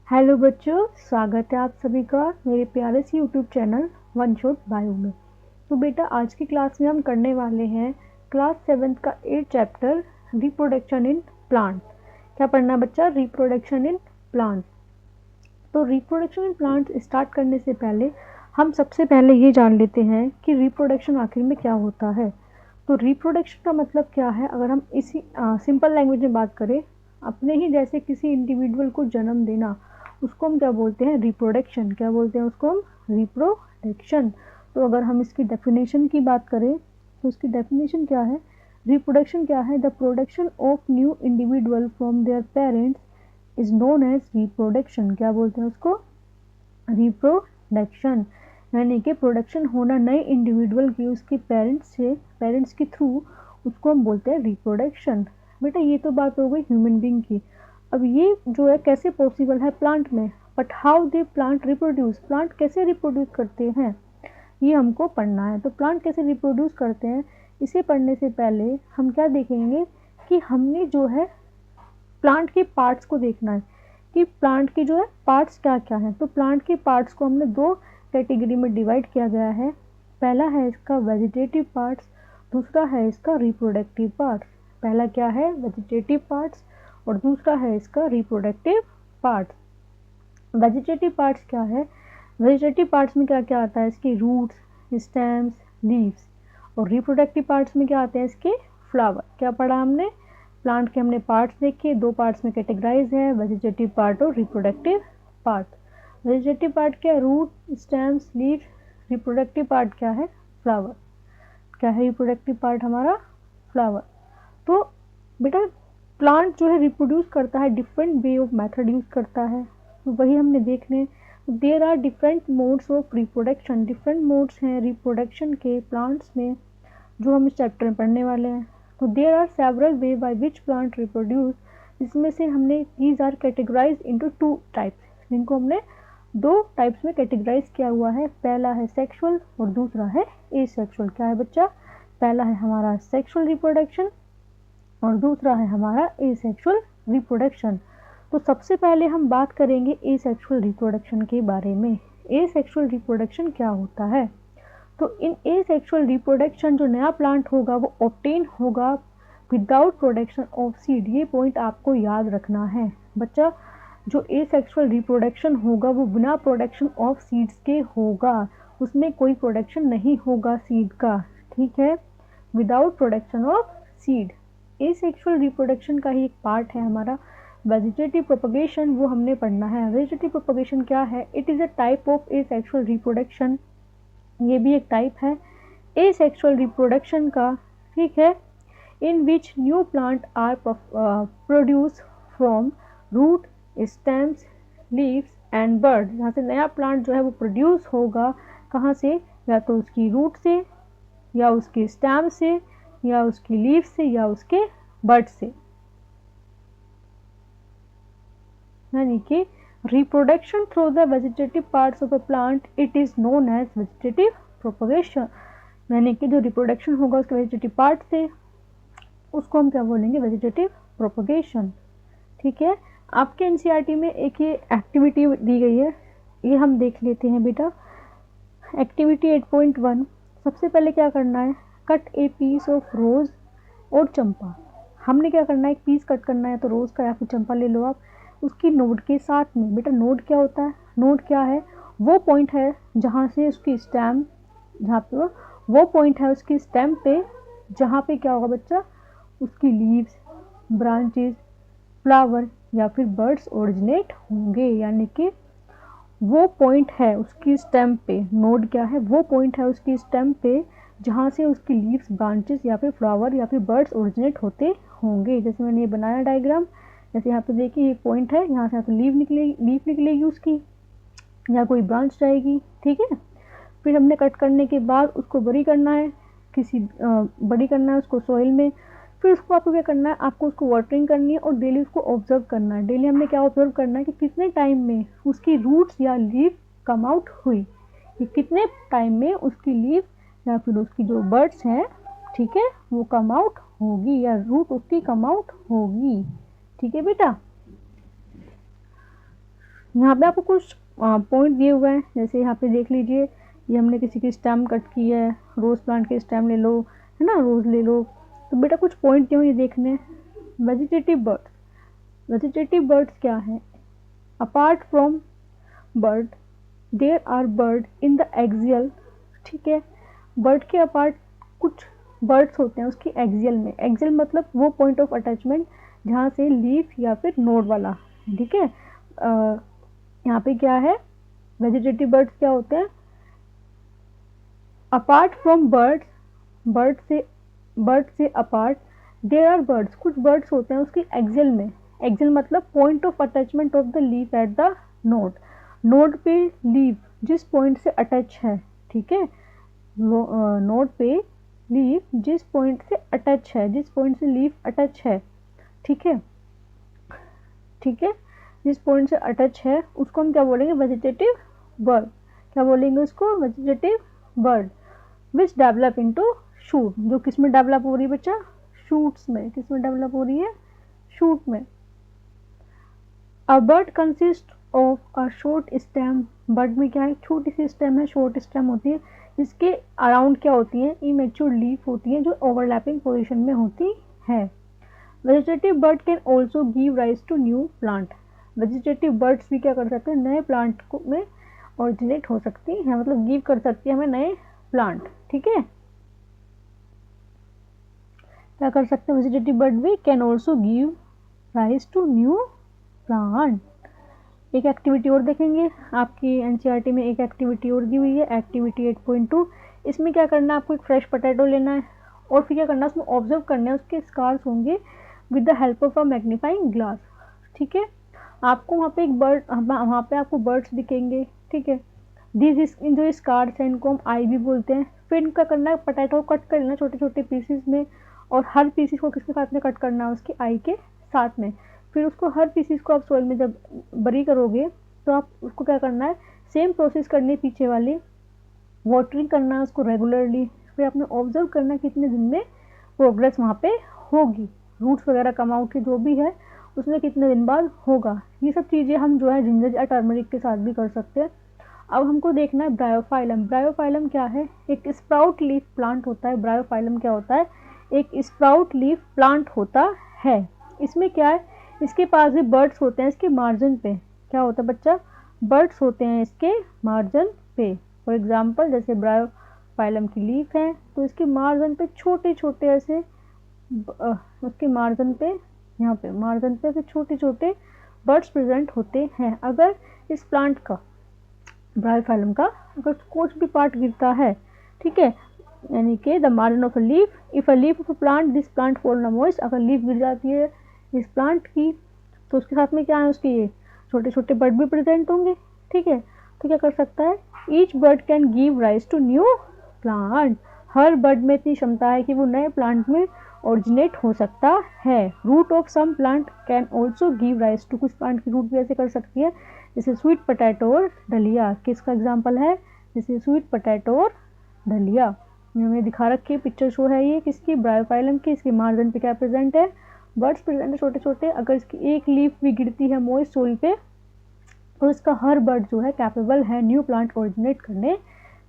Hello बच्चों, स्वागत है आप सभी का मेरे प्यारे से YouTube channel one shot bio में। तो बेटा आज की क्लास में हम करने वाले हैं क्लास 7 का 8 चैप्टर रिप्रोडक्शन इन प्लांट। क्या पढ़ना बच्चा? Reproduction in plant. तो रिप्रोडक्शन इन प्लांट स्टार्ट करने से पहले हम सबसे पहले ये जान लेते हैं कि रिप्रोडक्शन आखिर में क्या होता है। तो रिप्रोडक्शन का मतलब क्या है? अगर हम इसी सिंपल लैंग्वेज में बात करें, अपने ही जैसे किसी इंडिविजुअल को जन्म देना, उसको हम क्या बोलते हैं? रिप्रोडक्शन। क्या बोलते हैं उसको हम? रिप्रोडक्शन। तो अगर हम इसकी डेफिनेशन की बात करें तो इसकी डेफिनेशन क्या है? रिप्रोडक्शन क्या है? The production of new individual from their parents is known as reproduction. क्या बोलते हैं उसको? रिप्रोडक्शन। यानी कि प्रोडक्शन होना नए इंडिविजुअल की उसके पेरेंट्स के थ्रू, उसको हम बोलते हैं रिप्रोडक्शन। बेटा ये तो बात हो गई ह्यूमन बींग की। अब ये जो है कैसे पॉसिबल है प्लांट में, but how they plant reproduce, plant कैसे रिप्रोड्यूस करते हैं ये हमको पढ़ना है। तो प्लांट कैसे रिप्रोड्यूस करते हैं, इसे पढ़ने से पहले हम क्या देखेंगे कि हमने जो है प्लांट के पार्ट्स को देखना है कि प्लांट के जो है पार्ट्स क्या क्या हैं। तो प्लांट के पार्ट्स को हमने दो कैटेगरी में डिवाइड किया गया है। पहला है इसका वेजिटेटिव पार्ट्स, दूसरा है इसका रिप्रोडक्टिव पार्ट्स। पहला क्या है? वेजिटेटिव पार्ट्स, और दूसरा है इसका रिप्रोडक्टिव पार्ट्स। वेजिटेटिव पार्ट्स क्या है? वेजिटेटिव पार्ट्स में क्या क्या आता है? इसके रूट्स, स्टेम्स, लीव्स। और रिप्रोडक्टिव पार्ट्स में क्या आते हैं? इसके फ्लावर। क्या पढ़ा हमने? प्लांट के हमने पार्ट्स देखे, दो पार्ट्स में कैटेगराइज है, वेजिटेटिव पार्ट और रिप्रोडक्टिव पार्ट। वेजिटेटिव पार्ट क्या है? Root, stems, leaves. Reproductive part क्या है? फ्लावर। क्या है रिप्रोडक्टिव पार्ट हमारा? फ्लावर। तो बेटा प्लांट जो है रिप्रोड्यूस करता है, different way of method use करता है, तो वही हमने देखने। There are different modes of reproduction, different modes हैं रिप्रोडक्शन के प्लांट्स में, जो हम इस चैप्टर में पढ़ने वाले हैं। तो there are several way by which plant reproduce, इसमें से हमने these are categorize into two types, जिनको हमने दो टाइप्स में कैटेगराइज किया हुआ है। पहला है सेक्सुअल और दूसरा है एसेक्सुअल। क्या है बच्चा? पहला है हमारा सेक्सुअल रिप्रोडक्शन और दूसरा है हमारा एसेक्सुअल रिप्रोडक्शन। तो सबसे पहले हम बात करेंगे एसेक्सुअल रिप्रोडक्शन के बारे में। एसेक्सुअल रिप्रोडक्शन क्या होता है? तो इन एसेक्सुअल रिप्रोडक्शन जो नया प्लांट होगा वो ऑब्टेन होगा विदाउट प्रोडक्शन ऑफ सीड। ये पॉइंट आपको याद रखना है बच्चा। जो एसेक्सुअल रिप्रोडक्शन होगा वो बिना प्रोडक्शन ऑफ सीड्स के होगा, उसमें कोई प्रोडक्शन नहीं होगा सीड का, ठीक है? Without production of seed. Asexual reproduction का ही एक पार्ट है हमारा वेजिटेटिव प्रोपगेशन, वो हमने पढ़ना है। वेजिटेटिव प्रोपगेशन क्या है? It is a type of asexual reproduction, ये भी एक टाइप है एसेक्सुअल रिप्रोडक्शन का, ठीक है? In which new plant are produce from root, stems, leaves and bud. यहाँ से नया प्लांट जो है वो प्रोड्यूस होगा, कहाँ से? या तो उसकी रूट से, या उसके स्टेम से, या उसकी लीव से, या उसके बर्ड से। यानी कि reproduction through the vegetative parts of a plant, it is known as vegetative propagation. यानी कि जो रिप्रोडक्शन होगा उसके वेजिटेटिव पार्ट से, उसको हम क्या बोलेंगे? वेजिटेटिव प्रोपगेशन, ठीक है? आपके एनसीईआरटी में एक ये एक्टिविटी दी गई है, ये हम देख लेते हैं बेटा। एक्टिविटी 8.1। सबसे पहले क्या करना है? Cut a piece of rose और चंपा। हमने क्या करना है? एक पीस कट करना है, तो रोज का या फिर चंपा ले लो आप, उसकी नोड के साथ में। बेटा नोड क्या होता है? नोड क्या है? वो पॉइंट है जहाँ से उसकी स्टेम, जहाँ पे वो पॉइंट है उसकी स्टेम पे, जहाँ पे क्या होगा बच्चा? उसकी लीव्स, ब्रांचेस, फ्लावर या फिर बर्ड्स ओरिजिनेट होंगे। यानी कि वो पॉइंट है उसकी स्टेम पे, नोड क्या है? वो पॉइंट है उसकी स्टेम पे जहाँ से उसकी लीव्स, ब्रांचेस या फिर फ्लावर या फिर बर्ड्स ओरिजिनेट होते होंगे। जैसे मैंने ये बनाया डायग्राम, जैसे यहाँ पे देखिए ये पॉइंट है, यहाँ से यहाँ पे लीफ निकलेगी उसकी, या कोई ब्रांच जाएगी, ठीक है? फिर हमने कट करने के बाद उसको बरी करना है, बरी करना है उसको सॉइल में। फिर उसको आपको क्या करना है? आपको उसको वाटरिंग करनी है और डेली उसको ऑब्जर्व करना है। डेली हमने क्या ऑब्जर्व करना है कि कितने टाइम में उसकी रूट्स या लीफ कम आउट हुई, कि कितने टाइम में उसकी लीफ या फिर उसकी जो बर्ड्स हैं, ठीक है, वो कम आउट होगी या रूट उसकी कम आउट होगी, ठीक है बेटा? यहाँ पे आपको कुछ पॉइंट दिए हुए हैं, जैसे यहाँ पे देख लीजिए, ये हमने किसी की स्टेम कट की है, रोज़ प्लांट की स्टेम ले लो, है ना, रोज़ ले लो। तो बेटा कुछ पॉइंट क्यों ये देखने। वेजिटेटिव बर्ड्स, वेजिटेटिव बर्ड्स क्या है, apart from bud there are bud in the axial, ठीक है, बर्ड के अपार्ट कुछ बर्ड्स होते हैं उसकी एक्सियल में। एक्सियल मतलब वो पॉइंट ऑफ अटैचमेंट जहाँ से लीफ या फिर नोड वाला, ठीक है। यहाँ पे क्या है, वेजिटेटिव बर्ड्स क्या होते हैं, अपार्ट फ्रॉम बर्ड्स, बर्ड से अपार्ट देयर आर बर्ड्स, कुछ बर्ड्स होते हैं उसकी एक्सियल में। एक्सियल मतलब point of attachment of the leaf at the node, node पे लीफ जिस पॉइंट से अटैच है, ठीक है, नोड पे लीफ जिस पॉइंट से अटैच है, जिस पॉइंट से लीफ अटैच है, ठीक है, ठीक है, जिस पॉइंट से अटैच है उसको हम क्या बोलेंगे, वेजिटेटिव बर्ड। क्या बोलेंगे उसको, vegetative bird. Which develop into shoot, जो किस में डेवलप हो रही है बच्चा, शूट्स में। किस में डेवलप हो रही है, शूट में। A bird consist of a short stem, bird में क्या है, छोटी सी स्टेम है, शॉर्ट स्टेम होती है, इसके अराउंड क्या होती है, इमेच्योर लीफ होती है जो ओवरलैपिंग पोजीशन में होती है। Vegetative bud can also give rise to new plant, vegetative buds भी क्या कर सकते हैं, नए प्लांट को में ऑरिजिनेट हो सकती है, मतलब गिव कर सकती है हमें नए प्लांट, ठीक है। क्या कर सकते हैं, वेजिटेटिव बर्ड भी can also give rise to new plant. एक एक्टिविटी और देखेंगे, आपकी एनसीईआरटी में एक एक्टिविटी और दी हुई है, एक्टिविटी 8.2। इसमें क्या करना है, आपको एक फ्रेश पोटैटो लेना है और फिर क्या करना है, उसमें ऑब्जर्व करना है, उसके स्कार्स होंगे with the help of a magnifying glass, ठीक है। आपको वहाँ पे एक बर्ड, वहाँ पे आपको बर्ड्स दिखेंगे, ठीक है। दिस जो स्कार्स हैं इनको हम आई भी बोलते हैं। फिर इनका करना है, पोटैटो को कट कर लेना छोटे छोटे पीसेस में, और हर पीसेस को किसके साथ में कट करना है, उसकी आई के साथ में। फिर उसको हर पीसीस को आप सोइल में जब बरी करोगे तो आप उसको क्या करना है, सेम प्रोसेस करनी है पीछे वाली, वाटरिंग करना है उसको रेगुलरली। फिर आपने ऑब्जर्व करना कितने दिन में प्रोग्रेस वहाँ पे होगी, रूट्स वगैरह कम आउट जो भी है उसमें कितने दिन बाद होगा। ये सब चीज़ें हम जो है जिंजर या टर्मरिक के साथ भी कर सकते हैं। अब हमको देखना है ब्रायोफाइलम। ब्रायोफाइलम क्या है, एक स्प्राउट लीफ प्लांट होता है। ब्रायोफाइलम क्या होता है, एक स्प्राउट लीफ प्लांट होता है। इसमें क्या है, इसके पास भी बर्ड्स होते हैं, इसके मार्जिन पे क्या होता है बच्चा, बर्ड्स होते हैं इसके मार्जिन पे। फॉर एग्जांपल जैसे ब्रायोफाइलम की लीफ है तो इसके मार्जिन पे छोटे छोटे ऐसे उसके मार्जिन पे, यहाँ पे मार्जिन पे छोटे छोटे बर्ड्स प्रेजेंट होते हैं। अगर इस प्लांट का, ब्रायोफाइलम का अगर कुछ भी पार्ट गिरता है, ठीक है, यानी कि the margin of a leaf, if a leaf of a plant this plant fall moist, अगर लीफ गिर जाती है इस प्लांट की तो उसके साथ में क्या है, उसके ये छोटे छोटे बर्ड भी प्रेजेंट होंगे, ठीक है। तो क्या कर सकता है, each bud can give rise to new plant, हर बर्ड में इतनी क्षमता है कि वो नए प्लांट में ओरिजिनेट हो सकता है। Root of some plant can also give rise to, कुछ प्लांट की रूट भी ऐसे कर सकती है, जैसे स्वीट पोटैटो और डलिया। किसका एग्जाम्पल है, जैसे स्वीट पोटैटो और डलिया। हमें दिखा रखी पिक्चर शो है ये किसकी, ब्रायोफाइलम की। इसके मार्जिन पे क्या प्रेजेंट है, बर्ड्स प्रेजेंट है छोटे छोटे। अगर इसकी एक लीफ भी गिरती है मॉइस्ट सोइल पे तो इसका हर बर्ड जो है कैपेबल है न्यू प्लांट ओरिजिनेट करने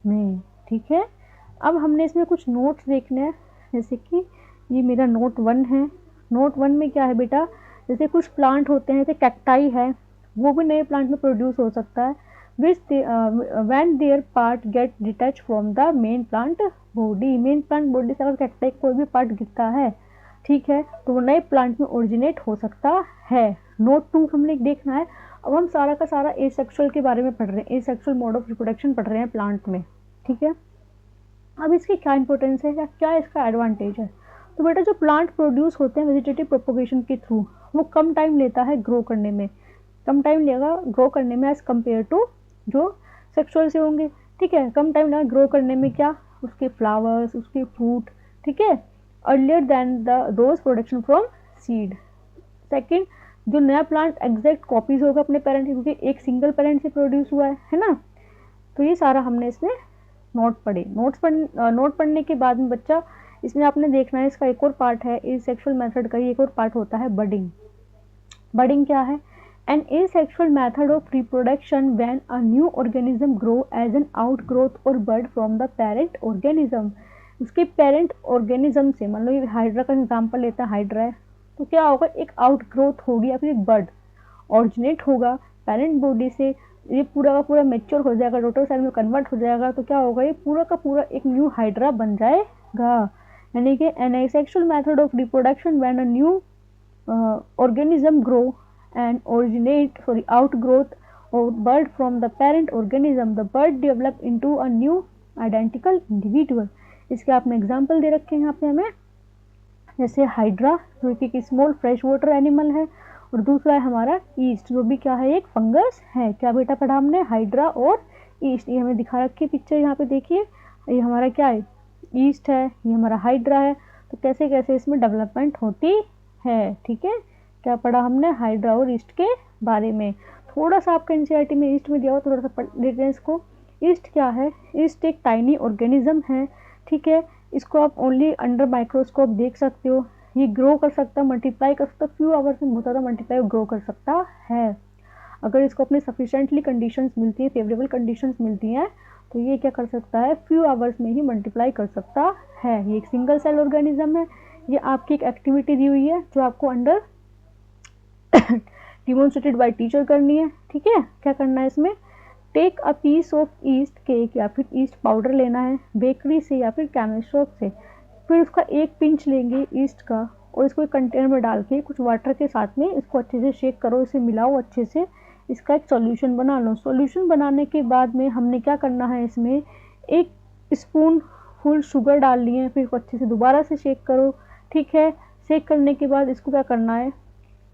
में, ठीक है। अब हमने इसमें कुछ नोट्स देखने हैं, जैसे कि ये मेरा नोट 1 है। नोट 1 में क्या है बेटा, जैसे कुछ प्लांट होते हैं, जैसे कैक्टाई है, वो भी नए प्लांट में प्रोड्यूस हो सकता है। When their part get detach from the main plant body, main plant body से अगर कैक्टाई कोई भी पार्ट गिरता है, ठीक है, तो वो नए प्लांट में ओरिजिनेट हो सकता है। नोट 2 हमने देखना है। अब हम सारा का सारा एसेक्सुअल के बारे में पढ़ रहे हैं, एसेक्सुअल मोड ऑफ रिप्रोडक्शन पढ़ रहे हैं प्लांट में, ठीक है। अब इसकी क्या इंपॉर्टेंस है या क्या इसका एडवांटेज है, तो बेटा जो प्लांट प्रोड्यूस होते हैं वेजिटेटिव प्रोपोगेशन के थ्रू, वो कम टाइम लेता है ग्रो करने में, कम टाइम लेगा ग्रो करने में एज कम्पेयर टू जो सेक्सुअल से होंगे, ठीक है। कम टाइम लगा ग्रो करने में, क्या, उसके फ्लावर्स, उसके फ्रूट, ठीक है, earlier than those production from seed. Second, जो नया प्लांट एग्जैक्ट कॉपीज होगा अपने पेरेंट की, क्योंकि एक सिंगल पेरेंट से प्रोड्यूस हुआ है ना। तो ये सारा हमने इसमें नोट पढ़े। नोट पढ़ने के बाद में बच्चा इसमें आपने देखना है, इसका एक और पार्ट है, इस सेक्सुअल मेथड का ही एक और पार्ट होता है बडिंग। बडिंग क्या है, An asexual method of reproduction when a new organism grow as an outgrowth or bud from the parent organism. उसके पेरेंट ऑर्गेनिज्म से, मान लो ये हाइड्रा का एग्जांपल लेता है, हाइड्रा है तो क्या होगा, एक आउटग्रोथ होगी या फिर एक बर्ड ऑरिजिनेट होगा पेरेंट बॉडी से, ये पूरा का पूरा मेच्योर हो जाएगा, टोटल सेल में कन्वर्ट हो जाएगा, तो क्या होगा, ये पूरा का पूरा एक न्यू हाइड्रा बन जाएगा। यानी कि an asexual method of reproduction when a new organism grow and originate outgrowth or bud from the parent organism, the bud develop into a new identical individual। इसके आपने एग्जाम्पल दे रखे हैं यहाँ पे हमें, जैसे हाइड्रा जो कि एक स्मॉल फ्रेश वाटर एनिमल है, और दूसरा है हमारा ईस्ट जो भी क्या है, एक फंगस है। क्या बेटा पढ़ा हमने, हाइड्रा और ईस्ट। ये हमें दिखा रखी पिक्चर यहाँ पे देखिए, ये हमारा क्या है, ईस्ट है, ये हमारा हाइड्रा है। तो कैसे कैसे इसमें डेवलपमेंट होती है, ठीक है। क्या पढ़ा हमने, हाइड्रा और ईस्ट के बारे में। थोड़ा सा आपका एनसीईआरटी में ईस्ट में दिया हो, थोड़ा सा पढ़ लेते हैं इसको। ईस्ट क्या है, ईस्ट एक टाइनी ऑर्गेनिज्म है, ठीक है। इसको आप ओनली अंडर माइक्रोस्कोप देख सकते हो। ये ग्रो कर सकता है, मल्टीप्लाई कर सकता है, फ्यू आवर्स में बहुत ज़्यादा मल्टीप्लाई ग्रो कर सकता है। अगर इसको अपने सफिशेंटली कंडीशंस मिलती है, फेवरेबल कंडीशंस मिलती हैं, तो ये क्या कर सकता है, फ्यू आवर्स में ही मल्टीप्लाई कर सकता है। ये एक सिंगल सेल ऑर्गेनिज्म है। ये आपकी एक एक्टिविटी दी हुई है जो आपको अंडर डिमॉन्स्ट्रेटेड बाय टीचर करनी है, ठीक है। क्या करना है इसमें, take a piece of yeast cake या फिर ईस्ट पाउडर लेना है बेकरी से या फिर केमिस्ट शॉप से, फिर उसका एक पिंच लेंगे ईस्ट का और इसको एक कंटेनर में डाल के कुछ वाटर के साथ में इसको अच्छे से शेक करो, इसे मिलाओ अच्छे से, इसका एक सॉल्यूशन बना लो। सॉल्यूशन बनाने के बाद में हमने क्या करना है, इसमें एक स्पून फुल शुगर डालनी है, फिर इसको अच्छे से दोबारा से शेक करो, ठीक है। शेक करने के बाद इसको क्या करना है,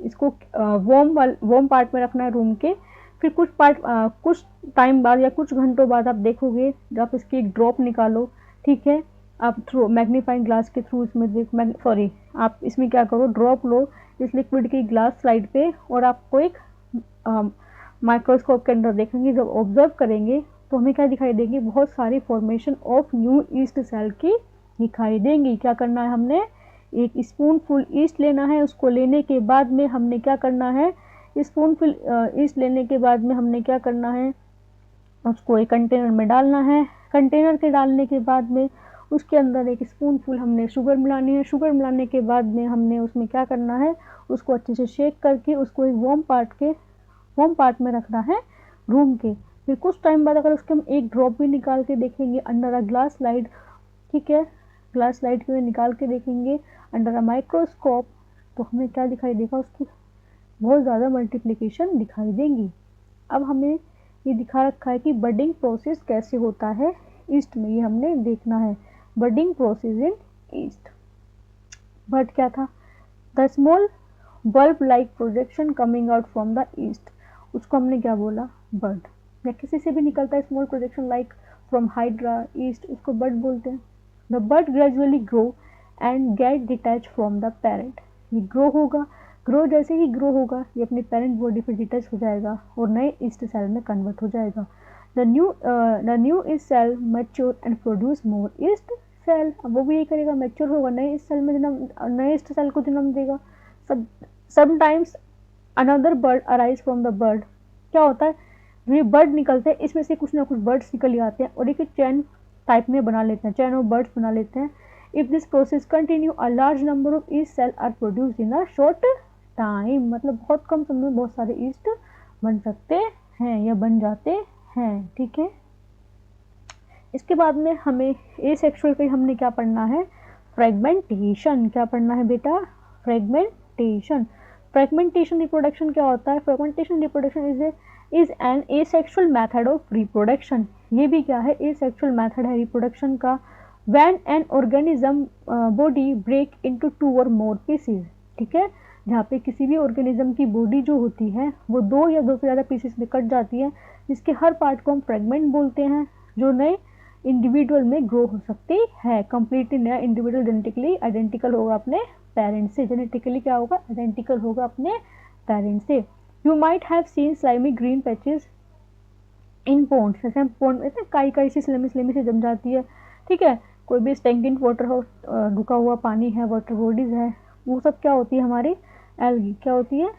इसको वार्म पार्ट में रखना है रूम के। फिर कुछ टाइम बाद या कुछ घंटों बाद आप देखोगे, जब आप इसकी एक ड्रॉप निकालो, ठीक है, आप थ्रू मैग्नीफाइंग ग्लास के थ्रू इसमें आप इसमें क्या करो, ड्रॉप लो इस लिक्विड की ग्लास स्लाइड पे, और आपको एक माइक्रोस्कोप के अंदर देखेंगे। जब ऑब्जर्व करेंगे तो हमें क्या दिखाई देंगी, बहुत सारी formation of new yeast cell की दिखाई देंगी। क्या करना है, हमने एक स्पून फुल ईस्ट लेना है। उसको लेने के बाद में हमने क्या करना है, स्पून फुल ईस्ट लेने के बाद में हमने क्या करना है, उसको एक कंटेनर में डालना है। कंटेनर के डालने के बाद में उसके अंदर एक स्पून फुल हमने शुगर मिलानी है। शुगर मिलाने के बाद में हमने उसमें क्या करना है, उसको अच्छे से शेक करके उसको एक वार्म पार्ट में रखना है रूम के। फिर कुछ टाइम बाद अगर उसके हम एक ड्रॉप भी निकाल के देखेंगे अंडर अ ग्लास स्लाइड, ठीक है, ग्लास स्लाइड के निकाल के देखेंगे अंडर अ माइक्रोस्कोप, तो हमें क्या दिखाई देगा, उसकी बहुत ज़्यादा मल्टीप्लिकेशन दिखाई देंगी। अब हमें ये दिखा रखा है कि बडिंग प्रोसेस कैसे होता है ईस्ट में, ये हमने देखना है। Budding process in yeast. Bud क्या था, the small bulb like projection coming out from the yeast, उसको हमने क्या बोला, बड। या किसी से भी निकलता है small projection like from hydra yeast, उसको बड बोलते हैं। The bud gradually grow and get detach from the parent. ये ग्रो जैसे ही ग्रो होगा ये अपनी पेरेंट बॉडी पर डिटैच हो जाएगा और नए ईस्ट सेल में कन्वर्ट हो जाएगा। The new yeast cell mature and produce more yeast cell. अब वो भी यही करेगा, मैच्योर होगा, नए ईस्ट सेल में नए ईस्ट सेल को जन्म देगा। Sometimes another bird arise from the bird. क्या होता है, जो ये बर्ड निकलते हैं इसमें से कुछ ना कुछ बर्ड्स निकल आते हैं और एक चैन टाइप में बना लेते हैं, चैन ऑफ बर्ड्स बना लेते हैं। If this process continue a large number of yeast cell are produced in a short time, मतलब बहुत कम समय में बहुत सारे ईस्ट बन सकते हैं या बन जाते हैं, ठीक है। इसके बाद में हमें एसेक्सुअल पे हमने क्या पढ़ना है, फ्रेगमेंटेशन। क्या पढ़ना है बेटा, फ्रेगमेंटेशन। फ्रेगमेंटेशन रिप्रोडक्शन क्या होता है, fragmentation reproduction is an asexual method of reproduction. ये भी क्या है, एसेक्सुअल मेथड है रिप्रोडक्शन का। When an organism body break into 2 और मोर पीसेस, ठीक है, जहाँ पे किसी भी ऑर्गेनिज्म की बॉडी जो होती है वो 2 या 2 से ज़्यादा पीसेस में कट जाती है, जिसके हर पार्ट को हम फ्रेगमेंट बोलते हैं, जो नए इंडिविजुअल में ग्रो हो सकती है। कंप्लीटली नया इंडिविजुअल जेनेटिकली आइडेंटिकल होगा अपने पेरेंट्स से। जेनेटिकली क्या होगा, आइडेंटिकल होगा अपने पेरेंट्स से। You might have seen slimy green patches in ponds. जैसे हम पॉन्ड में काई सी स्लेमी से जम जाती है, ठीक है। कोई भी स्टैग्नेंट वाटर हो, रुका हुआ पानी है, वाटर बॉडीज है, वो सब क्या होती है हमारी एल्गी, क्या होती है,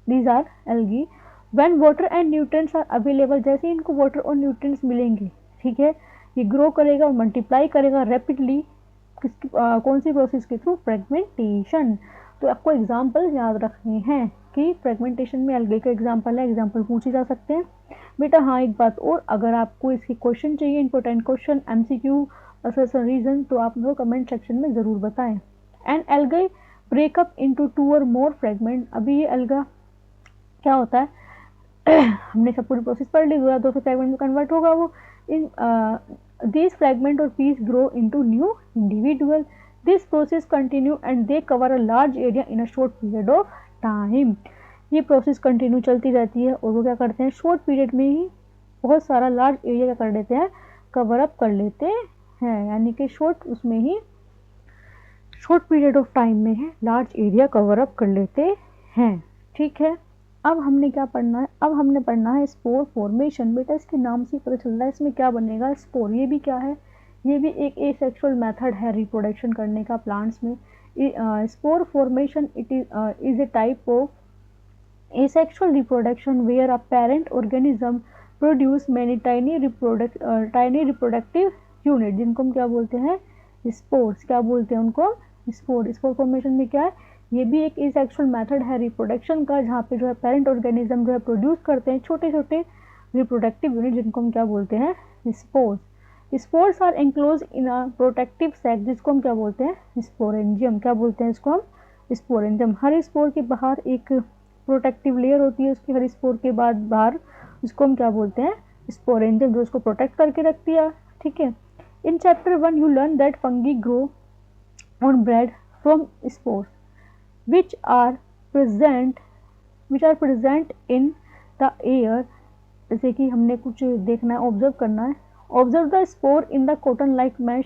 these are algae. When water and nutrients are available, जैसे इनको वाटर और न्यूट्रिएंट्स मिलेंगे, ठीक है, ये ग्रो करेगा और मल्टीप्लाई करेगा रैपिडली, किसकी कौन सी प्रोसेस के थ्रू, फ्रेगमेंटेशन। तो आपको एग्जाम्पल याद रखने हैं कि फ्रेगमेंटेशन में एल्गे का एग्जाम्पल है, एग्जाम्पल पूछे जा सकते हैं बेटा। हाँ, एक बात और, अगर आपको इसकी क्वेश्चन चाहिए, important question, MCQ, assertion reason, तो आप लोग कमेंट सेक्शन में ज़रूर बताएं। एंड एल्गे ब्रेकअप इनटू 2 और मोर फ्रेगमेंट। अभी ये एल्गा क्या होता है हमने सब पूरी प्रोसेस पढ़ ली, 2 फ्रेगमेंट में कन्वर्ट होगा वो। इन these fragment or piece grow into new individual. This process continue and they cover a large area in a short period of time. ये प्रोसेस कंटिन्यू चलती रहती है और वो क्या करते हैं, शॉर्ट पीरियड में ही बहुत सारा लार्ज एरिया क्या कर लेते हैं, कवर अप कर लेते हैं, यानी कि शॉर्ट उसमें ही शॉर्ट पीरियड ऑफ टाइम में है लार्ज एरिया कवर अप कर लेते हैं। ठीक है, अब हमने क्या पढ़ना है, अब हमने पढ़ना है स्पोर फॉर्मेशन। बेटा इसके नाम से पता चल रहा है इसमें क्या बनेगा, स्पोर। ये भी क्या है, ये भी एक एसेक्सुअल मेथड है रिप्रोडक्शन करने का प्लांट्स में। Spore formation it is a type of asexual reproduction where a parent organism produce many tiny reproductive unit, जिनको हम क्या बोलते हैं, स्पोर्स। क्या बोलते हैं उनको, स्पोर। स्पोर फॉर्मेशन में क्या है, ये भी एक एसेक्सुअल मेथड है रिप्रोडक्शन का, जहाँ पे जो है पेरेंट ऑर्गेनिज्म जो है प्रोड्यूस करते हैं छोटे छोटे रिप्रोडक्टिव यूनिट, जिनको हम क्या बोलते हैं, spores. Spores are enclose in a protective sac, जिसको हम क्या बोलते हैं, स्पोरेंजियम। क्या बोलते हैं इसको हम, स्पोरेंजियम। हर स्पोर के बाहर एक प्रोटेक्टिव लेयर होती है उसकी, हर स्पोर के बाद बाहर, उसको हम क्या बोलते हैं, स्पोरेंजियम, जो उसको प्रोटेक्ट करके रखती है। ठीक है, in chapter 1 you learn that fungi grow on bread from spores which are present in the air। जैसे कि हमने कुछ देखना है, ऑब्जर्व करना है। Observe the spore in the cotton like mesh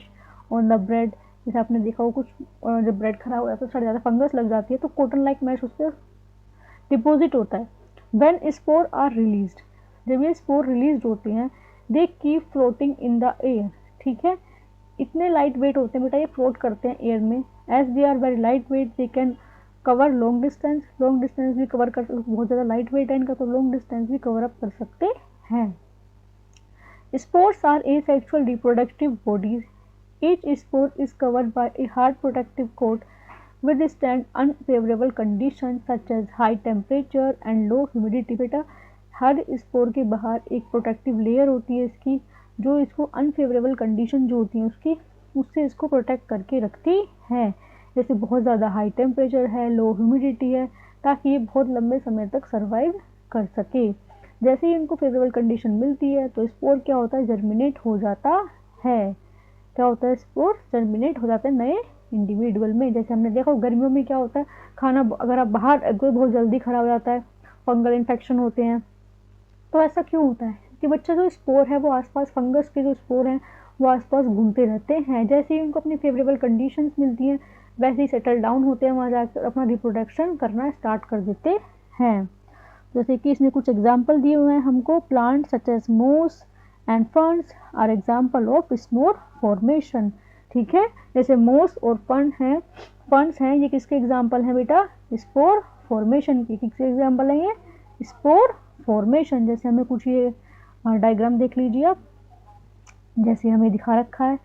on the bread. जैसे आपने देखा हो कुछ जब ब्रेड खराब हो जाता है, सड़ जाता है, फंगस लग जाती है, तो कॉटन लाइक मैश उस पर डिपोजिट होता है। व्हेन स्पोर आर रिलीज्ड, जब ये स्पोर रिलीज होती हैं, they keep floating in the air. ठीक है, इतने लाइट वेट होते हैं बेटा, ये फ्लोट करते हैं एयर में। As they are very light weight they can cover long distance, long distance भी कवर कर, बहुत ज़्यादा लाइट वेट है इनका तो लॉन्ग डिस्टेंस भी कवर अप कर सकते हैं। Spores are asexual reproductive bodies, each spore is covered by a hard protective coat withstand unfavorable conditions such as high temperature and low humidity। बेटा हर स्पोर के बाहर एक प्रोटेक्टिव लेयर होती है इसकी, जो इसको अनफेवरेबल कंडीशन जो होती है उसकी, उससे इसको प्रोटेक्ट करके रखती है। जैसे बहुत ज़्यादा हाई टेम्परेचर है, लो ह्यूमिडिटी है, ताकि ये बहुत लंबे समय तक सर्वाइव कर सके। जैसे ही इनको फेवरेबल कंडीशन मिलती है तो स्पोर क्या होता है, जर्मिनेट हो जाता है। क्या होता है, स्पोर जर्मिनेट हो जाता है नए इंडिविजुअल में। जैसे हमने देखा गर्मियों में क्या होता है, खाना अगर आप बाहर बहुत जल्दी खराब हो जाता है, फंगल इन्फेक्शन होते हैं। तो ऐसा क्यों होता है कि बच्चा जो स्पोर है वो आसपास, फंगस के जो स्पोर हैं वो आसपास घूमते रहते हैं। जैसे ही उनको अपनी फेवरेबल कंडीशंस मिलती हैं वैसे ही सेटल डाउन होते हैं, वहाँ जाकर अपना रिप्रोडक्शन करना स्टार्ट कर देते हैं। जैसे कि इसमें कुछ एग्जाम्पल दिए हुए हैं हमको, plant such as moss and ferns are example of spore formation. ठीक है, जैसे मोस और फर्न्स हैं, ये किसके एग्जाम्पल हैं बेटा, स्पोर फॉर्मेशन की। किसके एग्जाम्पल है ये, स्पोर फॉर्मेशन। जैसे हमें कुछ ये डायग्राम देख लीजिए आप, जैसे हमें दिखा रखा है,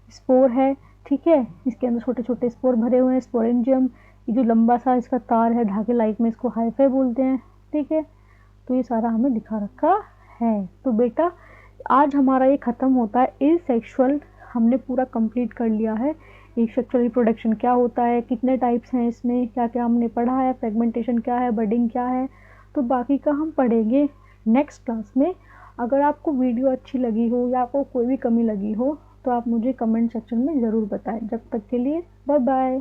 स्पोर है, ठीक है, इसके अंदर छोटे छोटे स्पोर भरे हुए हैं, स्पोरेंजियम। ये जो लंबा सा इसका तार है धागे लाइक में, इसको हाइफे बोलते हैं। ठीक है, तो ये सारा हमें दिखा रखा है। तो बेटा आज हमारा ये ख़त्म होता है एसेक्सुअल, हमने पूरा कंप्लीट कर लिया है। एसेक्सुअल रिप्रोडक्शन क्या होता है, कितने टाइप्स हैं इसमें, क्या क्या हमने पढ़ा है, फ्रेगमेंटेशन क्या है, बडिंग क्या है, तो बाकी का हम पढ़ेंगे नेक्स्ट क्लास में। अगर आपको वीडियो अच्छी लगी हो या आपको कोई भी कमी लगी हो तो आप मुझे कमेंट सेक्शन में ज़रूर बताएं। जब तक के लिए बाय बाय।